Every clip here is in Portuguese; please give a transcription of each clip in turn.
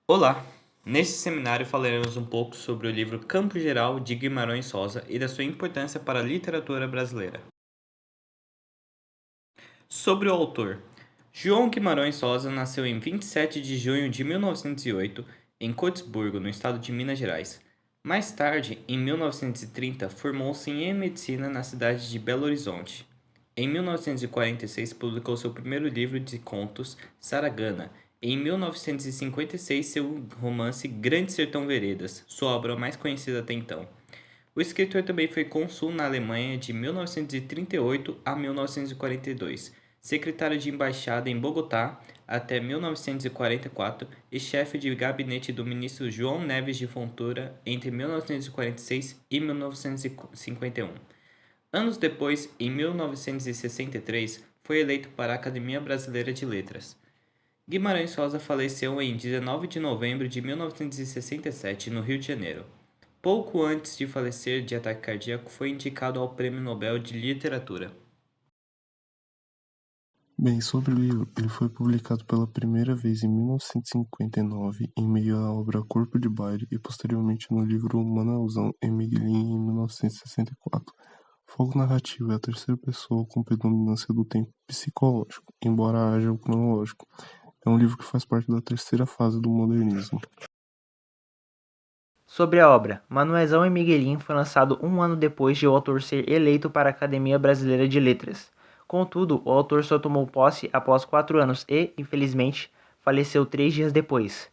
Olá! Neste seminário falaremos um pouco sobre o livro Campo Geral de Guimarães Rosa e da sua importância para a literatura brasileira. Sobre o autor. João Guimarães Rosa nasceu em 27 de junho de 1908 em Cotisburgo, no estado de Minas Gerais. Mais tarde, em 1930, formou-se em medicina na cidade de Belo Horizonte. Em 1946, publicou seu primeiro livro de contos, Saragana. Em 1956, seu romance Grande Sertão Veredas, sua obra mais conhecida até então. O escritor também foi cônsul na Alemanha de 1938 a 1942, secretário de embaixada em Bogotá até 1944 e chefe de gabinete do ministro João Neves de Fontoura entre 1946 e 1951. Anos depois, em 1963, foi eleito para a Academia Brasileira de Letras. Guimarães Rosa faleceu em 19 de novembro de 1967, no Rio de Janeiro. Pouco antes de falecer de ataque cardíaco, foi indicado ao Prêmio Nobel de Literatura. Bem, sobre o livro, ele foi publicado pela primeira vez em 1959, em meio à obra Corpo de Baile, e posteriormente no livro Manuelzão e Miguelinho, em 1964. Foco narrativo é a terceira pessoa com predominância do tempo psicológico, embora haja o cronológico. É um livro que faz parte da terceira fase do modernismo. Sobre a obra, Manuelzão e Miguelinho foi lançado um ano depois de o autor ser eleito para a Academia Brasileira de Letras. Contudo, o autor só tomou posse após 4 anos e, infelizmente, faleceu 3 dias depois.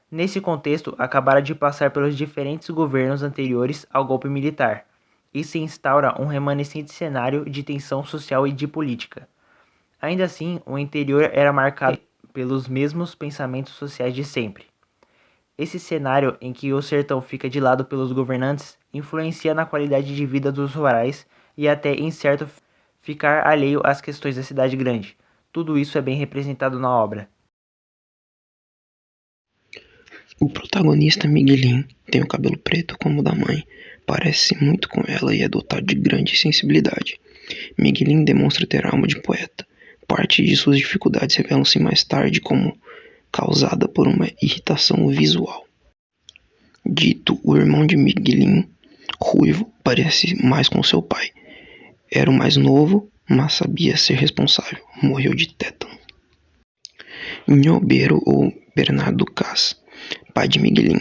Nesse contexto, acabara de passar pelos diferentes governos anteriores ao golpe militar, e se instaura um remanescente cenário de tensão social e de política. Ainda assim, o interior era marcado pelos mesmos pensamentos sociais de sempre. Esse cenário em que o sertão fica de lado pelos governantes influencia na qualidade de vida dos rurais e até, em certo, ficar alheio às questões da cidade grande. Tudo isso é bem representado na obra. O protagonista Miguelin tem o cabelo preto como o da mãe, parece muito com ela e é dotado de grande sensibilidade. Miguelin demonstra ter alma de poeta. Parte de suas dificuldades revelam-se mais tarde como causada por uma irritação visual. Dito, o irmão de Miguelin, ruivo, parece mais com seu pai. Era o mais novo, mas sabia ser responsável. Morreu de tétano. Nhobeiro ou Bernardo Cas, pai de Miguelin,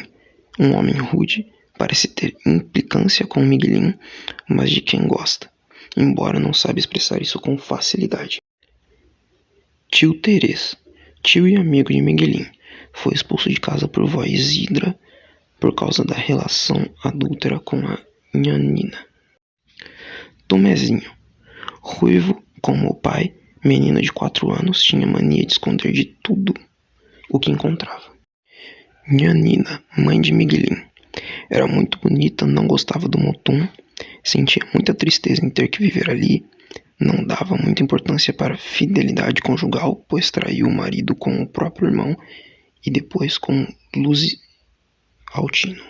um homem rude, parece ter implicância com Miguelin, mas de quem gosta, embora não saiba expressar isso com facilidade. Tio Terês, tio e amigo de Miguelin, foi expulso de casa por vó Isidra por causa da relação adúltera com a Nhanina. Tomezinho, ruivo como o pai, menino de 4 anos, tinha mania de esconder de tudo o que encontrava. Nhanina, mãe de Miguelin, era muito bonita, não gostava do Mutum, sentia muita tristeza em ter que viver ali, não dava muita importância para a fidelidade conjugal, pois traiu o marido com o próprio irmão e depois com Luzi Altino.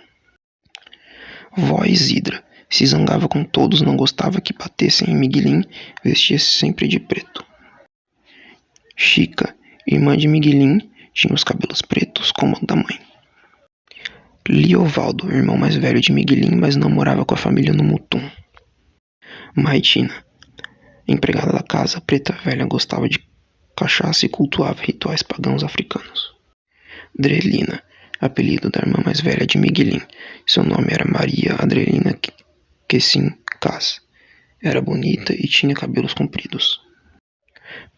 Vó Isidra se zangava com todos, não gostava que batessem em Miguelin, vestia-se sempre de preto. Chica, irmã de Miguelin, tinha os cabelos pretos como o da mãe. Liovaldo, irmão mais velho de Miguelin, mas não morava com a família no Mutum. Maitina, empregada da casa, preta velha, gostava de cachaça e cultuava rituais pagãos africanos. Drelina, apelido da irmã mais velha de Miguelin. Seu nome era Maria Adrelina Quessim Cas. Era bonita e tinha cabelos compridos.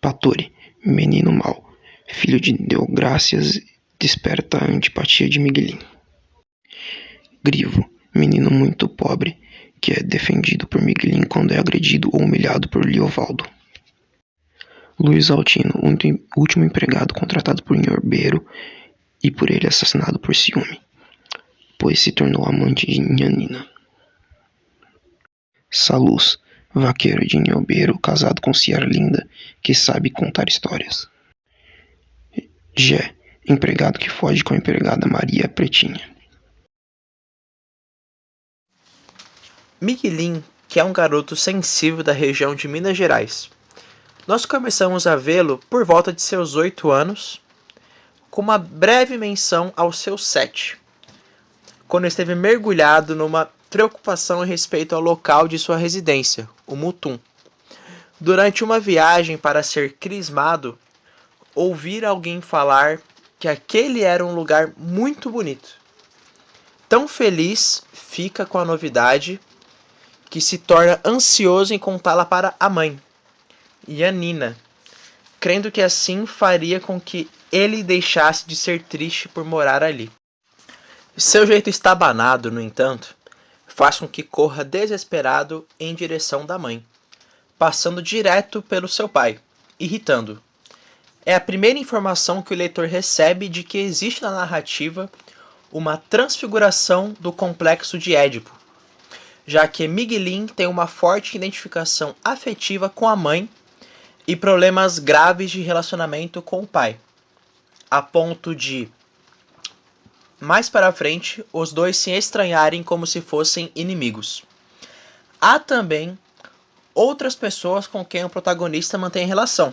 Patori, menino mau, filho de Deográcias, desperta a antipatia de Miguelin. Grivo, menino muito pobre, que é defendido por Miguelin quando é agredido ou humilhado por Liovaldo. Luiz Altino, último empregado contratado por Nhobeiro e por ele assassinado por ciúme, pois se tornou amante de Nhanina. Saluz, vaqueiro de Nhobeiro, casado com Ciarlinda, que sabe contar histórias. Gé, empregado que foge com a empregada Maria Pretinha. Miguelin, que é um garoto sensível da região de Minas Gerais. Nós começamos a vê-lo por volta de seus 8 anos, com uma breve menção ao seu set, quando esteve mergulhado numa preocupação a respeito ao local de sua residência, o Mutum. Durante uma viagem para ser crismado, ouvir alguém falar que aquele era um lugar muito bonito. Tão feliz fica com a novidade que se torna ansioso em contá-la para a mãe, Janina, crendo que assim faria com que ele deixasse de ser triste por morar ali. Seu jeito estabanado, no entanto, faz com que corra desesperado em direção da mãe, passando direto pelo seu pai, irritando-o. É a primeira informação que o leitor recebe de que existe na narrativa uma transfiguração do complexo de Édipo, já que Miguelin tem uma forte identificação afetiva com a mãe e problemas graves de relacionamento com o pai, a ponto de, mais para frente, os dois se estranharem como se fossem inimigos. Há também outras pessoas com quem o protagonista mantém relação.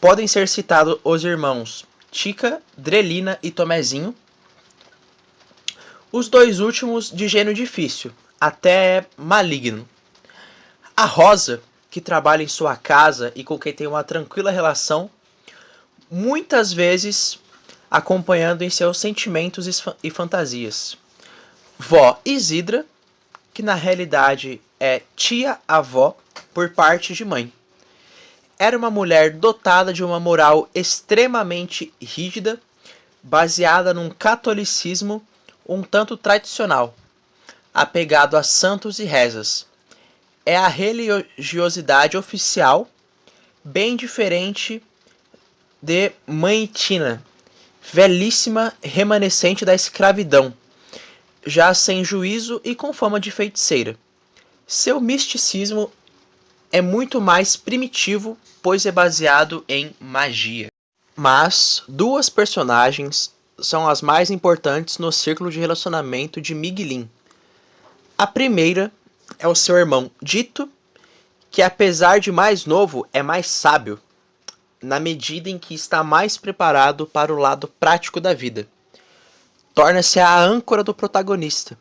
Podem ser citados os irmãos Tica, Drelina e Tomezinho, os dois últimos de gênio difícil, até maligno. A Rosa, que trabalha em sua casa e com quem tem uma tranquila relação, muitas vezes acompanhando em seus sentimentos e fantasias. Vó Isidra, que na realidade é tia-avó por parte de mãe. Era uma mulher dotada de uma moral extremamente rígida, baseada num catolicismo um tanto tradicional, apegado a santos e rezas. É a religiosidade oficial, bem diferente de Mãe Tina, velhíssima remanescente da escravidão, já sem juízo e com fama de feiticeira. Seu misticismo é muito mais primitivo, pois é baseado em magia. Mas duas personagens são as mais importantes no círculo de relacionamento de Miguelin. A primeira é o seu irmão Dito, que apesar de mais novo, é mais sábio, na medida em que está mais preparado para o lado prático da vida. Torna-se a âncora do protagonista,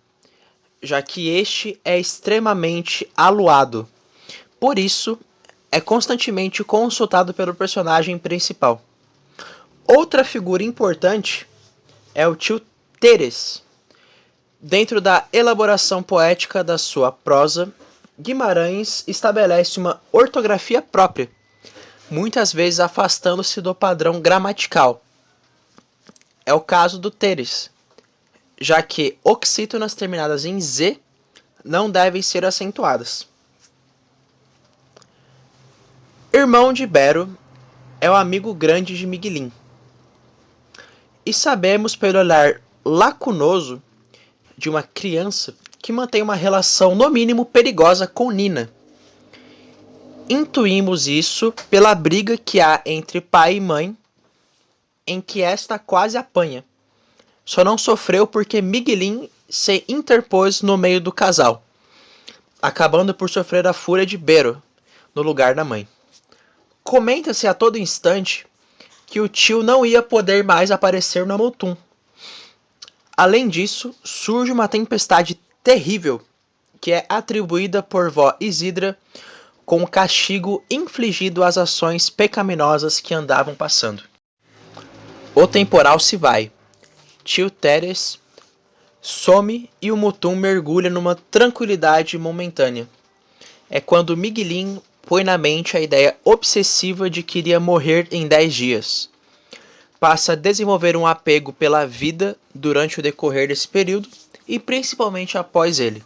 já que este é extremamente aluado. Por isso, é constantemente consultado pelo personagem principal. Outra figura importante é o tio Teres. Dentro da elaboração poética da sua prosa, Guimarães estabelece uma ortografia própria, muitas vezes afastando-se do padrão gramatical. É o caso do Teres, já que oxítonas terminadas em Z não devem ser acentuadas. Irmão de Bero é o amigo grande de Miguelin. E sabemos pelo olhar lacunoso de uma criança que mantém uma relação no mínimo perigosa com Nina. Intuímos isso pela briga que há entre pai e mãe, em que esta quase apanha. Só não sofreu porque Miguelin se interpôs no meio do casal, acabando por sofrer a fúria de Bero no lugar da mãe. Comenta-se a todo instante que o tio não ia poder mais aparecer no Mutum. Além disso, surge uma tempestade terrível que é atribuída por vó Isidra com o castigo infligido às ações pecaminosas que andavam passando. O temporal se vai. Tio Teres some e o Mutum mergulha numa tranquilidade momentânea. É quando Miguelin põe na mente a ideia obsessiva de que iria morrer em 10 dias. Passa a desenvolver um apego pela vida durante o decorrer desse período e principalmente após ele,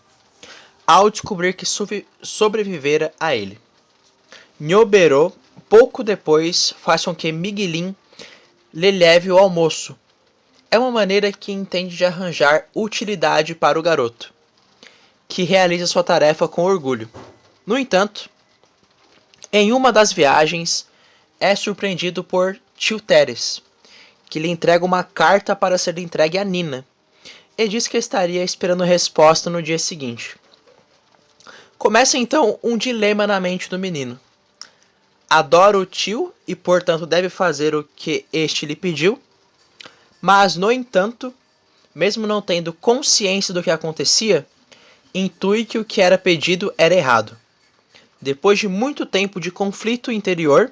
ao descobrir que sobrevivera a ele. Nhobero, pouco depois, faz com que Miguelin lhe leve o almoço. É uma maneira que entende de arranjar utilidade para o garoto, que realiza sua tarefa com orgulho. No entanto, em uma das viagens, é surpreendido por tio Teres, que lhe entrega uma carta para ser entregue a Nina, e diz que estaria esperando resposta no dia seguinte. Começa então um dilema na mente do menino. Adora o tio e, portanto, deve fazer o que este lhe pediu, Mas, no entanto, mesmo não tendo consciência do que acontecia, intui que o que era pedido era errado. Depois de muito tempo de conflito interior,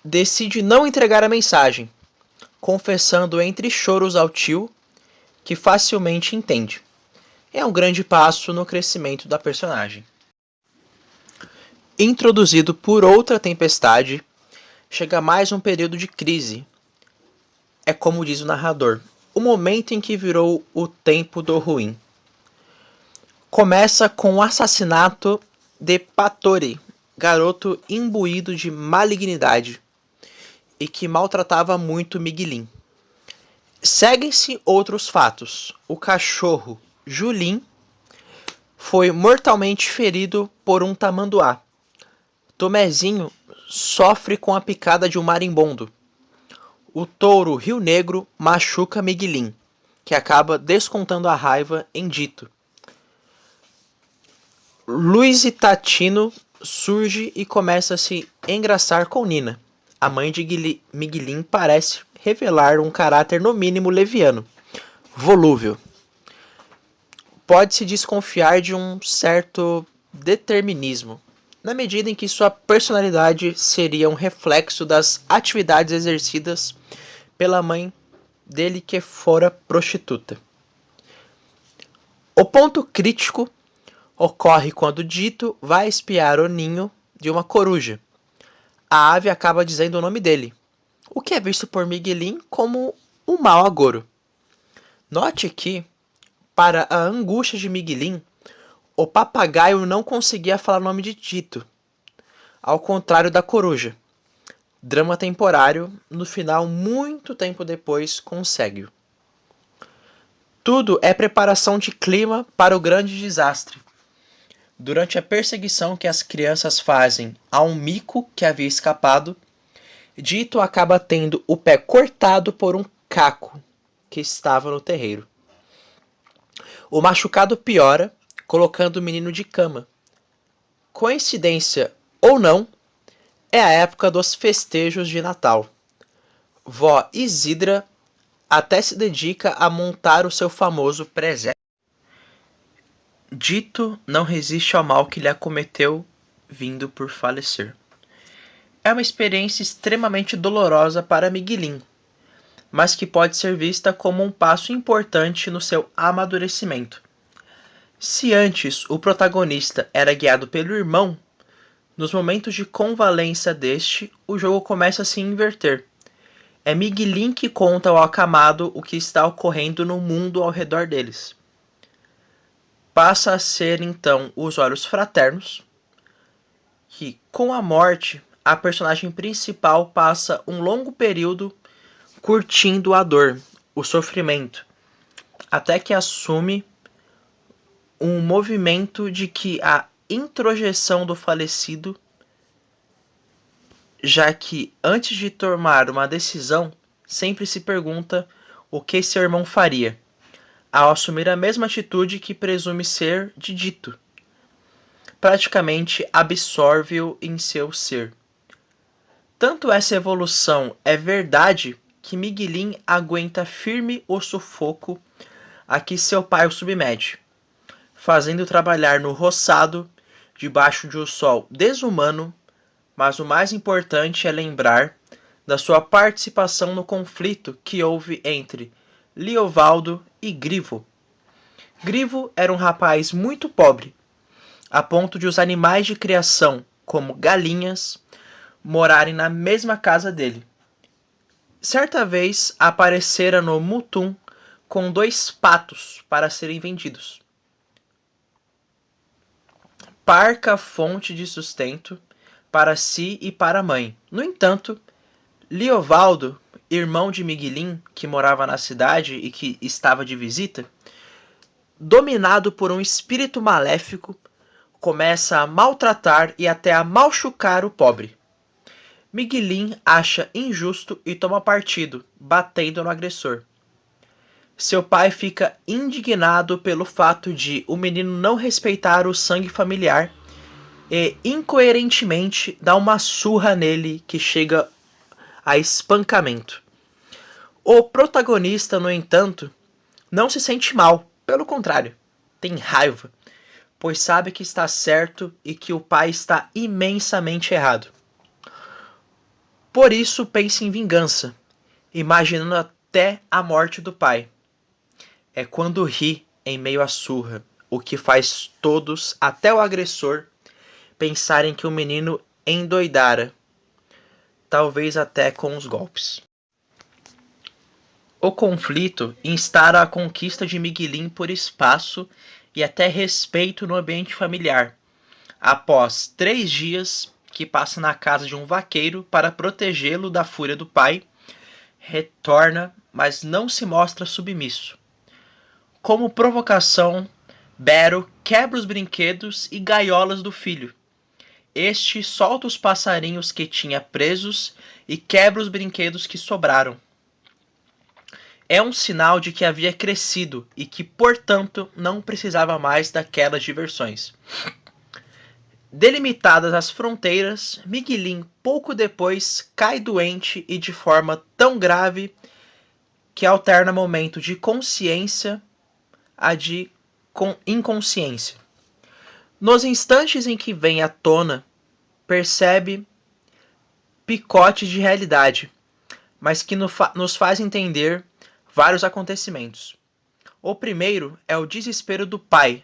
decide não entregar a mensagem, confessando entre choros ao tio, que facilmente entende. É um grande passo no crescimento da personagem. Introduzido por outra tempestade, chega mais um período de crise. É como diz o narrador, o momento em que virou o tempo do ruim. Começa com o assassinato de Patori, garoto imbuído de malignidade e que maltratava muito Miguelin. Seguem-se outros fatos. O cachorro Julim foi mortalmente ferido por um tamanduá. Tomezinho sofre com a picada de um marimbondo. O touro Rio Negro machuca Miguelin, que acaba descontando a raiva em Dito. Luiz Tatino surge e começa a se engraçar com Nina. A mãe de Miguelin parece revelar um caráter no mínimo leviano, volúvel. Pode-se desconfiar de um certo determinismo, na medida em que sua personalidade seria um reflexo das atividades exercidas pela mãe dele, que fora prostituta. O ponto crítico ocorre quando Dito vai espiar o ninho de uma coruja. A ave acaba dizendo o nome dele, o que é visto por Miguelin como um mau agouro. Note que, para a angústia de Miguelin, o papagaio não conseguia falar o nome de Dito, ao contrário da coruja. Drama temporário, no final, muito tempo depois, consegue-o. Tudo é preparação de clima para o grande desastre. Durante a perseguição que as crianças fazem a um mico que havia escapado, Dito acaba tendo o pé cortado por um caco que estava no terreiro. O machucado piora, colocando o menino de cama. Coincidência ou não, é a época dos festejos de Natal. Vó Isidra até se dedica a montar o seu famoso presépio. Dito não resiste ao mal que lhe acometeu, vindo por falecer. É uma experiência extremamente dolorosa para Miguelin, mas que pode ser vista como um passo importante no seu amadurecimento. Se antes o protagonista era guiado pelo irmão, nos momentos de convalência deste, o jogo começa a se inverter. É Miguelin que conta ao acamado o que está ocorrendo no mundo ao redor deles. Passa a ser então os olhos fraternos, que com a morte, a personagem principal passa um longo período curtindo a dor, o sofrimento, até que assume um movimento de que a introjeção do falecido, já que antes de tomar uma decisão, sempre se pergunta o que seu irmão faria, ao assumir a mesma atitude que presume ser de Dito. Praticamente absorve-o em seu ser. Tanto essa evolução é verdade que Miguelin aguenta firme o sufoco a que seu pai o submete, fazendo trabalhar no roçado, debaixo de um sol desumano, mas o mais importante é lembrar da sua participação no conflito que houve entre Liovaldo e Grivo. Grivo era um rapaz muito pobre, a ponto de os animais de criação, como galinhas, morarem na mesma casa dele. Certa vez aparecera no Mutum com 2 patos para serem vendidos. Parca fonte de sustento para si e para a mãe. No entanto, Liovaldo, irmão de Miguelin, que morava na cidade e que estava de visita, dominado por um espírito maléfico, começa a maltratar e até a machucar o pobre. Miguelin acha injusto e toma partido, batendo no agressor. Seu pai fica indignado pelo fato de o menino não respeitar o sangue familiar e, incoerentemente, dá uma surra nele que chega a espancamento. O protagonista, no entanto, não se sente mal, pelo contrário, tem raiva, pois sabe que está certo e que o pai está imensamente errado. Por isso pensa em vingança, imaginando até a morte do pai. É quando ri em meio à surra, o que faz todos, até o agressor, pensarem que o menino endoidara, talvez até com os golpes. O conflito instara a conquista de Miguelin por espaço e até respeito no ambiente familiar, após 3 dias que passa na casa de um vaqueiro para protegê-lo da fúria do pai, retorna, mas não se mostra submisso. Como provocação, Bero quebra os brinquedos e gaiolas do filho. Este solta os passarinhos que tinha presos e quebra os brinquedos que sobraram. É um sinal de que havia crescido e que, portanto, não precisava mais daquelas diversões. Delimitadas as fronteiras, Miguelin pouco depois cai doente e de forma tão grave que alterna momento de consciência a de inconsciência. Nos instantes em que vem à tona, percebe picote de realidade, mas que nos faz entender vários acontecimentos. O primeiro é o desespero do pai,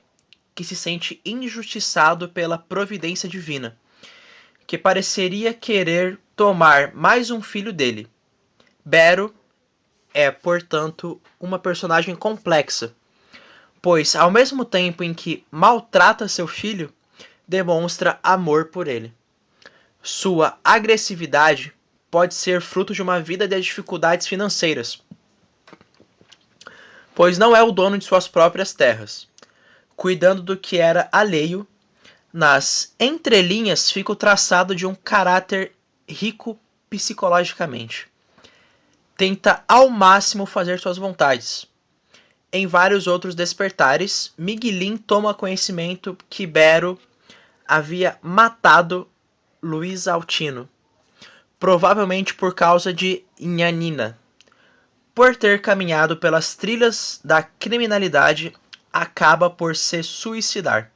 que se sente injustiçado pela providência divina, que pareceria querer tomar mais um filho dele. Bero é, portanto, uma personagem complexa, pois, ao mesmo tempo em que maltrata seu filho, demonstra amor por ele. Sua agressividade pode ser fruto de uma vida de dificuldades financeiras, pois não é o dono de suas próprias terras. Cuidando do que era alheio, nas entrelinhas fica o traçado de um caráter rico psicologicamente. Tenta ao máximo fazer suas vontades. Em vários outros despertares, Miguelin toma conhecimento que Bero havia matado Luiz Altino, provavelmente por causa de Nhanina. Por ter caminhado pelas trilhas da criminalidade, acaba por se suicidar.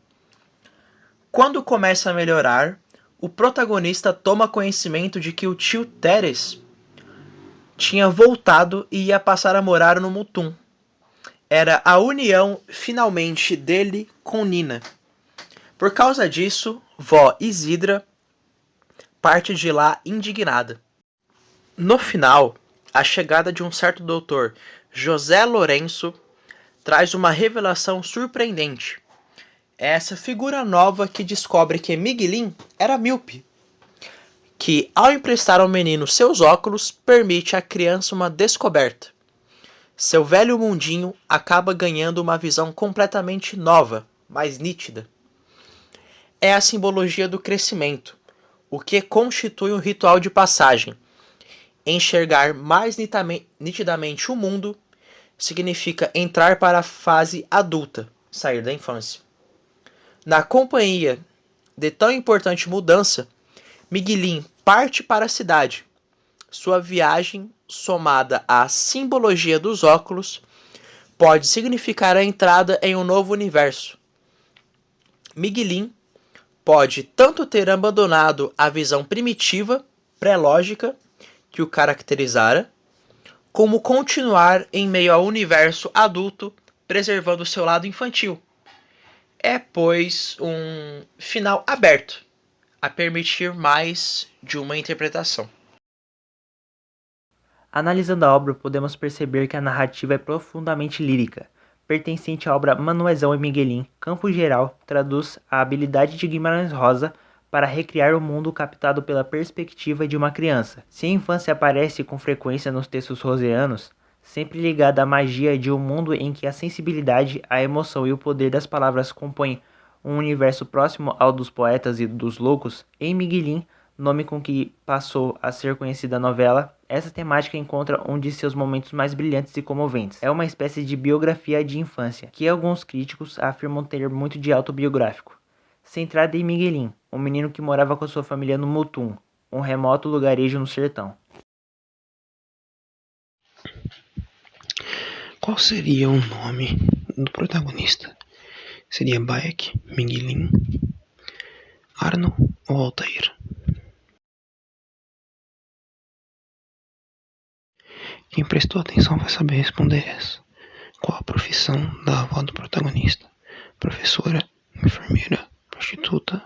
Quando começa a melhorar, o protagonista toma conhecimento de que o tio Teres tinha voltado e ia passar a morar no Mutum. Era a união finalmente dele com Nina. Por causa disso, vó Isidra parte de lá indignada. No final, a chegada de um certo doutor, José Lourenço, traz uma revelação surpreendente. É essa figura nova que descobre que Miguelin era míope, que ao emprestar ao menino seus óculos, permite à criança uma descoberta. Seu velho mundinho acaba ganhando uma visão completamente nova, mais nítida. É a simbologia do crescimento, o que constitui um ritual de passagem. Enxergar mais nitidamente o mundo significa entrar para a fase adulta, sair da infância. Na companhia de tão importante mudança, Miguelin parte para a cidade. Sua viagem, somada à simbologia dos óculos, pode significar a entrada em um novo universo. Miguelin pode tanto ter abandonado a visão primitiva, pré-lógica, que o caracterizara, como continuar em meio ao universo adulto, preservando seu lado infantil. É, pois, um final aberto, a permitir mais de uma interpretação. Analisando a obra, podemos perceber que a narrativa é profundamente lírica. Pertencente à obra Manuelzão e Miguelin, Campo Geral traduz a habilidade de Guimarães Rosa para recriar o mundo captado pela perspectiva de uma criança. Se a infância aparece com frequência nos textos roseanos, sempre ligada à magia de um mundo em que a sensibilidade, a emoção e o poder das palavras compõem um universo próximo ao dos poetas e dos loucos, em Miguelin, nome com que passou a ser conhecida a novela, essa temática encontra um de seus momentos mais brilhantes e comoventes. É uma espécie de biografia de infância, que alguns críticos afirmam ter muito de autobiográfico. Centrada em Miguelin, um menino que morava com sua família no Mutum, um remoto lugarejo no sertão. Qual seria o nome do protagonista? Seria Bayek, Miguelin, Arno ou Altair? Quem prestou atenção vai saber responder essa. Qual a profissão da avó do protagonista? Professora, enfermeira, prostituta